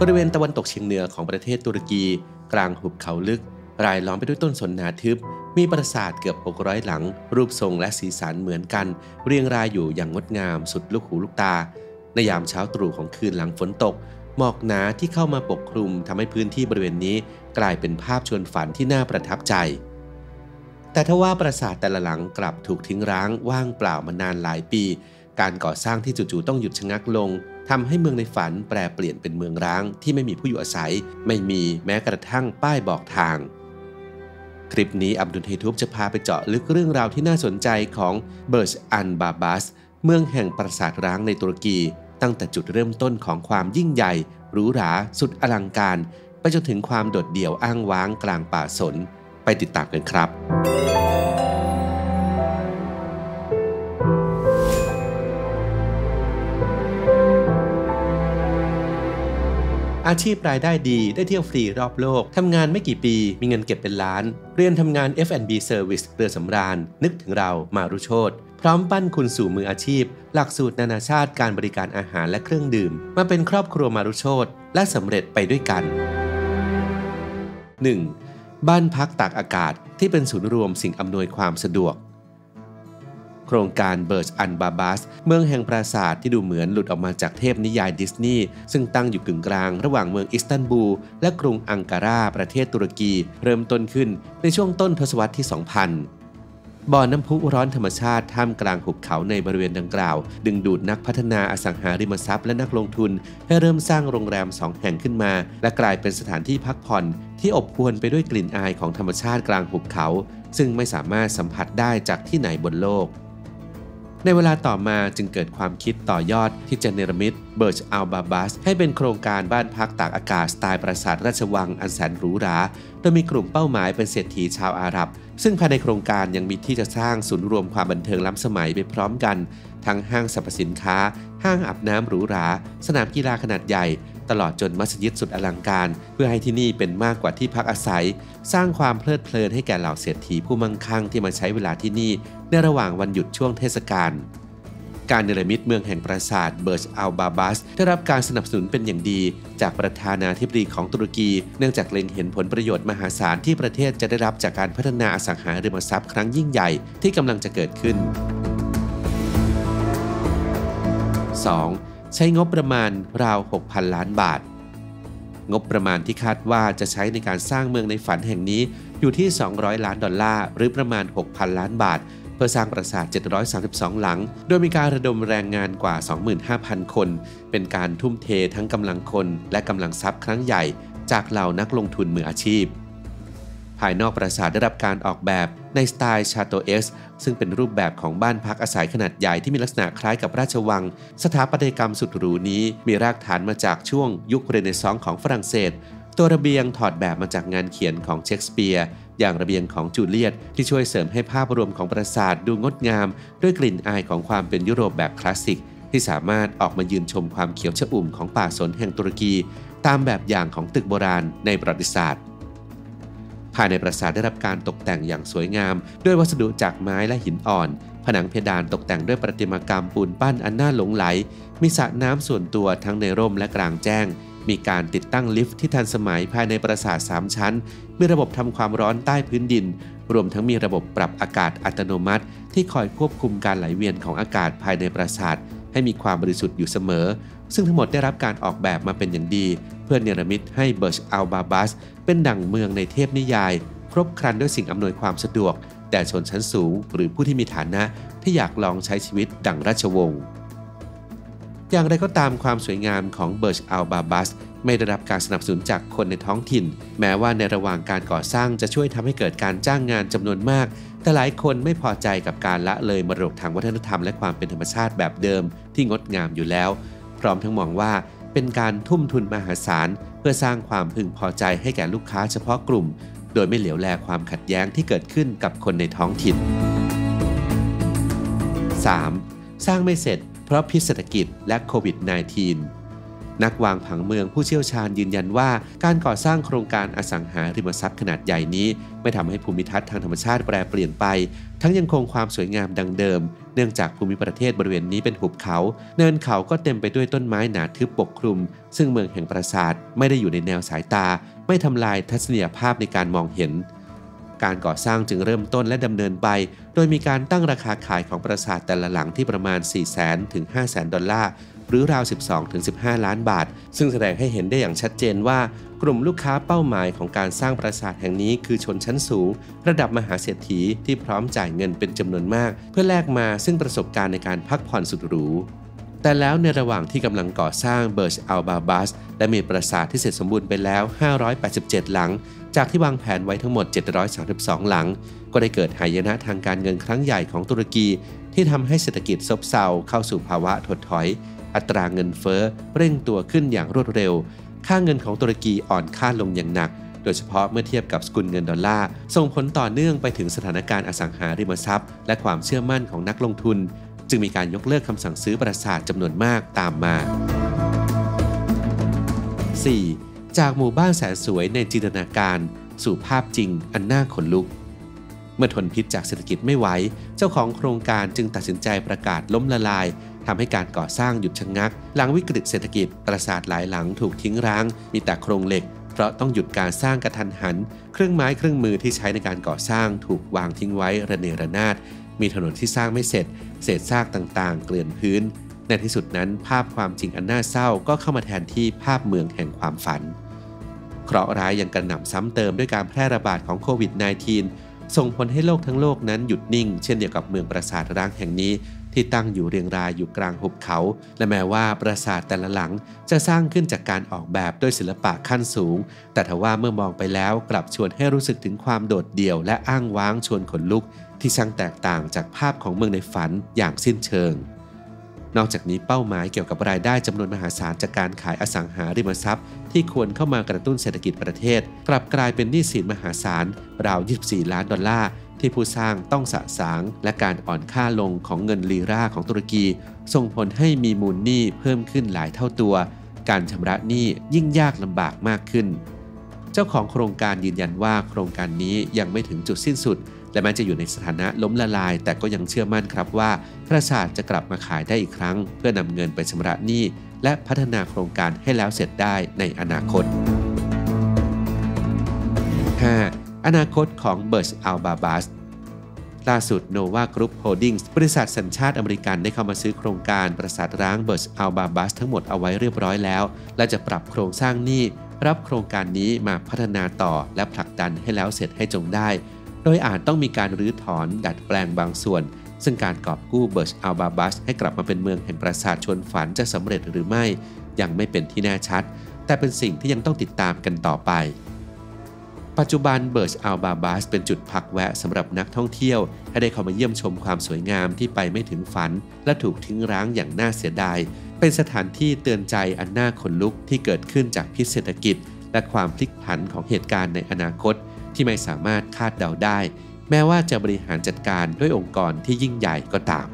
บริเวณตะวันตกเฉียงเหนือของประเทศตุรกีกลางหุบเขาลึกรายล้อมไปด้วยต้นสนหนาทึบมีปราสาทเกือบ600หลังรูปทรงและสีสันเหมือนกันเรียงรายอยู่อย่างงดงามสุดลูกหูลูกตาในยามเช้าตรู่ของคืนหลังฝนตกหมอกหนาที่เข้ามาปกคลุมทำให้พื้นที่บริเวณนี้กลายเป็นภาพชวนฝันที่น่าประทับใจแต่ทว่าปราสาทแต่ละหลังกลับถูกทิ้งร้างว่างเปล่ามานานหลายปีการก่อสร้างที่จู่ๆต้องหยุดชะงักลงทำให้เมืองในฝันแปรเปลี่ยนเป็นเมืองร้างที่ไม่มีผู้อยู่อาศัยไม่มีแม้กระทั่งป้ายบอกทางคลิปนี้อับดุลเฮทูบจะพาไปเจาะลึกเรื่องราวที่น่าสนใจของเบิร์ชอันบาบัสเมืองแห่งปราสาทร้างในตุรกีตั้งแต่จุดเริ่มต้นของความยิ่งใหญ่หรูหราสุดอลังการไปจนถึงความโดดเดี่ยวอ้างว้างกลางป่าสนไปติดตามกันครับอาชีพรายได้ดีได้เที่ยวฟรีรอบโลกทำงานไม่กี่ปีมีเงินเก็บเป็นล้านเรียนทำงาน F&B Service เรือสำราญนึกถึงเรามารุโชติพร้อมปั้นคุณสู่มืออาชีพหลักสูตรนานาชาติการบริการอาหารและเครื่องดื่มมาเป็นครอบครัวมารุโชติและสำเร็จไปด้วยกัน 1. บ้านพักตากอากาศที่เป็นศูนย์รวมสิ่งอำนวยความสะดวกโครงการเบิร์ชอันบาบัสเมืองแห่งปราสาทที่ดูเหมือนหลุดออกมาจากเทพนิยายดิสนีย์ซึ่งตั้งอยู่กึ่งกลางระหว่างเมืองอิสตันบูลและกรุงอังการาประเทศตุรกีเริ่มต้นขึ้นในช่วงต้นทศวรรษที่ 2000 บ่อน้ำพุร้อนธรรมชาติท่ามกลางหุบเขาในบริเวณดังกล่าวดึงดูดนักพัฒนาอสังหาริมทรัพย์และนักลงทุนให้เริ่มสร้างโรงแรม2 แห่งขึ้นมาและกลายเป็นสถานที่พักผ่อนที่อบอวลไปด้วยกลิ่นอายของธรรมชาติกลางหุบเขาซึ่งไม่สามารถสัมผัสได้จากที่ไหนบนโลกในเวลาต่อมาจึงเกิดความคิดต่อยอดที่จะเนรมิตเบิร์ชอัลบาบัสให้เป็นโครงการบ้านพักตากอากาศสไตล์ปราสาทราชวังอันแสนหรูหราโดยมีกลุ่มเป้าหมายเป็นเศรษฐีชาวอาหรับซึ่งภายในโครงการยังมีที่จะสร้างศูนย์รวมความบันเทิงล้ำสมัยไปพร้อมกันทั้งห้างสรรพสินค้าห้างอาบน้ำหรูหราสนามกีฬาขนาดใหญ่ตลอดจนมัสยิดสุดอลังการเพื่อให้ที่นี่เป็นมากกว่าที่พักอาศัยสร้างความเพลิดเพลินให้แก่เหล่าเศรษฐีผู้มั่งคั่งที่มาใช้เวลาที่นี่ในระหว่างวันหยุดช่วงเทศกาลการเนรมิตเมืองแห่งปราสาทเบิร์ชอัลบาบัสได้รับการสนับสนุนเป็นอย่างดีจากประธานาธิบดีของตุรกีเนื่องจากเล็งเห็นผลประโยชน์มหาศาลที่ประเทศจะได้รับจากการพัฒนาอสังหาริมทรัพย์ครั้งยิ่งใหญ่ที่กำลังจะเกิดขึ้น 2. ใช้งบประมาณราว 6,000 ล้านบาทงบประมาณที่คาดว่าจะใช้ในการสร้างเมืองในฝันแห่งนี้อยู่ที่$200 ล้านหรือประมาณ 6,000 ล้านบาทเพื่อสร้างปราสาท732หลังโดยมีการระดมแรงงานกว่า 25,000 คนเป็นการทุ่มเททั้งกำลังคนและกำลังทรัพย์ครั้งใหญ่จากเหล่านักลงทุนมืออาชีพภายนอกปราสาทได้รับการออกแบบในสไตล์ชาโตเอสซึ่งเป็นรูปแบบของบ้านพักอาศัยขนาดใหญ่ที่มีลักษณะคล้ายกับราชวังสถาปัตยกรรมสุดหรูนี้มีรากฐานมาจากช่วงยุคเรเนซองส์ของฝรั่งเศสตัวระเบียงถอดแบบมาจากงานเขียนของเชคสเปียร์อย่างระเบียงของจูเลียตที่ช่วยเสริมให้ภาพรวมของปราสาทดูงดงามด้วยกลิ่นอายของความเป็นยุโรปแบบคลาสสิกที่สามารถออกมายืนชมความเขียวชอุ่มของป่าสนแห่งตุรกีตามแบบอย่างของตึกโบราณในประวัติศาสตร์ภายในปราสาทได้รับการตกแต่งอย่างสวยงามด้วยวัสดุจากไม้และหินอ่อนผนังเพดานตกแต่งด้วยประติมากรรมปูนปั้นอันน่าหลงไหลมีสระน้ำส่วนตัวทั้งในร่มและกลางแจ้งมีการติดตั้งลิฟท์ที่ทันสมัยภายในปราสาท3 ชั้นมีระบบทำความร้อนใต้พื้นดินรวมทั้งมีระบบปรับอากาศอัตโนมัติที่คอยควบคุมการไหลเวียนของอากาศภายในปราสาทให้มีความบริสุทธิ์อยู่เสมอซึ่งทั้งหมดได้รับการออกแบบมาเป็นอย่างดีเพื่อเนรมิตให้เบิร์ชอัลบาบัสเป็นดั่งเมืองในเทพนิยายครบครันด้วยสิ่งอำนวยความสะดวกแด่ชนชั้นสูงหรือผู้ที่มีฐานะที่อยากลองใช้ชีวิตดั่งราชวงศ์อย่างไรก็ตามความสวยงามของเบิร์ชอัลบาบัสไม่ได้รับการสนับสนุนจากคนในท้องถิ่นแม้ว่าในระหว่างการก่อสร้างจะช่วยทำให้เกิดการจ้างงานจำนวนมากแต่หลายคนไม่พอใจกับการละเลยมรดกทางวัฒนธรรมและความเป็นธรรมชาติแบบเดิมที่งดงามอยู่แล้วพร้อมทั้งมองว่าเป็นการทุ่มทุนมหาศาลเพื่อสร้างความพึงพอใจให้แก่ลูกค้าเฉพาะกลุ่มโดยไม่เหลียวแลความขัดแย้งที่เกิดขึ้นกับคนในท้องถิ่น 3. สร้างไม่เสร็จเพราะพิษเศรษฐกิจและโควิด -19 นักวางผังเมืองผู้เชี่ยวชาญยืนยันว่าการก่อสร้างโครงการอสังหาริมทรัพย์ขนาดใหญ่นี้ไม่ทำให้ภูมิทัศน์ทางธรรมชาติแปรเปลี่ยนไปทั้งยังคงความสวยงามดังเดิมเนื่องจากภูมิประเทศบริเวณนี้เป็นหุบเขาเนินเขาก็เต็มไปด้วยต้นไม้หนาทึบปกคลุมซึ่งเมืองแห่งปราสาทไม่ได้อยู่ในแนวสายตาไม่ทำลายทัศนียภาพในการมองเห็นการก่อสร้างจึงเริ่มต้นและดำเนินไปโดยมีการตั้งราคาขายของปราสาทแต่ละหลังที่ประมาณ 400,000 ถึง 500,000 ดอลลาร์หรือราว 12-15 ล้านบาทซึ่งแสดงให้เห็นได้อย่างชัดเจนว่ากลุ่มลูกค้าเป้าหมายของการสร้างปราสาทแห่งนี้คือชนชั้นสูงระดับมหาเศรษฐีที่พร้อมจ่ายเงินเป็นจำนวนมากเพื่อแลกมาซึ่งประสบการณ์ในการพักผ่อนสุดหรูแต่แล้วในระหว่างที่กำลังก่อสร้างเบิร์ชอัลบาบัสและมีปราสาทที่เสร็จสมบูรณ์ไปแล้ว587หลังจากที่วางแผนไว้ทั้งหมด732หลังก็ได้เกิดหายนะทางการเงินครั้งใหญ่ของตุรกีที่ทำให้เศรษฐกิจซบเซาเข้าสู่ภาวะถดถอยอัตราเงินเฟ้อเร่งตัวขึ้นอย่างรวดเร็วค่าเงินของตุรกีอ่อนค่าลงอย่างหนักโดยเฉพาะเมื่อเทียบกับสกุลเงินดอลลาร์ส่งผลต่อเนื่องไปถึงสถานการณ์อสังหาริมทรัพย์และความเชื่อมั่นของนักลงทุนจึงมีการยกเลิกคำสั่งซื้อปราสาทจำนวนมากตามมา 4. จากหมู่บ้านแสนสวยในจินตนาการสู่ภาพจริงอันน่าขนลุกเมื่อทนพิษจากเศรษฐกิจไม่ไหวเจ้าของโครงการจึงตัดสินใจประกาศล้มละลายทำให้การก่อสร้างหยุดชะงักหลังวิกฤตเศรษฐกิจปราสาทหลายหลังถูกทิ้งร้างมีแต่โครงเหล็กเพราะต้องหยุดการสร้างกระทันหันเครื่องไม้เครื่องมือที่ใช้ในการก่อสร้างถูกวางทิ้งไว้ระเนระนาดมีถนนที่สร้างไม่เสร็จเศษซากต่างๆเกลื่อนพื้นในที่สุดนั้นภาพความจริงอันน่าเศร้าก็เข้ามาแทนที่ภาพเมืองแห่งความฝันเคราะห์ร้ายยังกระหน่ำซ้ำเติมด้วยการแพร่ระบาดของโควิด -19 ส่งผลให้โลกทั้งโลกนั้นหยุดนิ่งเช่นเดียวกับเมืองปราสาทร้างแห่งนี้ที่ตั้งอยู่เรียงรายอยู่กลางหุบเขาและแม้ว่าปราสาทแต่ละหลังจะสร้างขึ้นจากการออกแบบด้วยศิลปะขั้นสูงแต่ทว่าเมื่อมองไปแล้วกลับชวนให้รู้สึกถึงความโดดเดี่ยวและอ้างว้างชวนขนลุกที่ช่างแตกต่างจากภาพของเมืองในฝันอย่างสิ้นเชิงนอกจากนี้เป้าหมายเกี่ยวกับรายได้จำนวนมหาศาลจากการขายอสังหาริมทรัพย์ที่ควรเข้ามากระตุ้นเศรษฐกิจประเทศกลับกลายเป็นหนี้สินมหาศาลราว24ล้านดอลลาร์ที่ผู้สร้างต้องสะสางและการอ่อนค่าลงของเงินลีราของตุรกีส่งผลให้มีมูลหนี้เพิ่มขึ้นหลายเท่าตัวการชำระหนี้ยิ่งยากลำบากมากขึ้นเจ้าของโครงการยืนยันว่าโครงการนี้ยังไม่ถึงจุดสิ้นสุดและแม้จะอยู่ในสถานะล้มละลายแต่ก็ยังเชื่อมั่นครับว่าปราสาทจะกลับมาขายได้อีกครั้งเพื่อนำเงินไปชำระหนี้และพัฒนาโครงการให้แล้วเสร็จได้ในอนาคต 5. อนาคตของเบิร์ชอัลบาบัสล่าสุด Nova Group Holdings บริษัทสัญชาติอเมริกันได้เข้ามาซื้อโครงการปราสาทร้างเบิร์ชอัลบาบัสทั้งหมดเอาไว้เรียบร้อยแล้วและจะปรับโครงสร้างหนี้รับโครงการนี้มาพัฒนาต่อและผลักดันให้แล้วเสร็จให้จงได้โดยอาจต้องมีการรื้อถอนดัดแปลงบางส่วนซึ่งการกอบกู้เบิร์ชอัลบาบัสให้กลับมาเป็นเมืองแห่งปราสาทชวนฝันจะสำเร็จหรือไม่ยังไม่เป็นที่แน่ชัดแต่เป็นสิ่งที่ยังต้องติดตามกันต่อไปปัจจุบันเบิร์ชอัลบาบัสเป็นจุดพักแวะสำหรับนักท่องเที่ยวให้ได้เข้ามาเยี่ยมชมความสวยงามที่ไปไม่ถึงฝันและถูกทิ้งร้างอย่างน่าเสียดายเป็นสถานที่เตือนใจอันน่าขนลุกที่เกิดขึ้นจากพิษเศรษฐกิจและความพลิกผันของเหตุการณ์ในอนาคตที่ไม่สามารถคาดเดาได้แม้ว่าจะบริหารจัดการด้วยองค์กรที่ยิ่งใหญ่ก็ตาม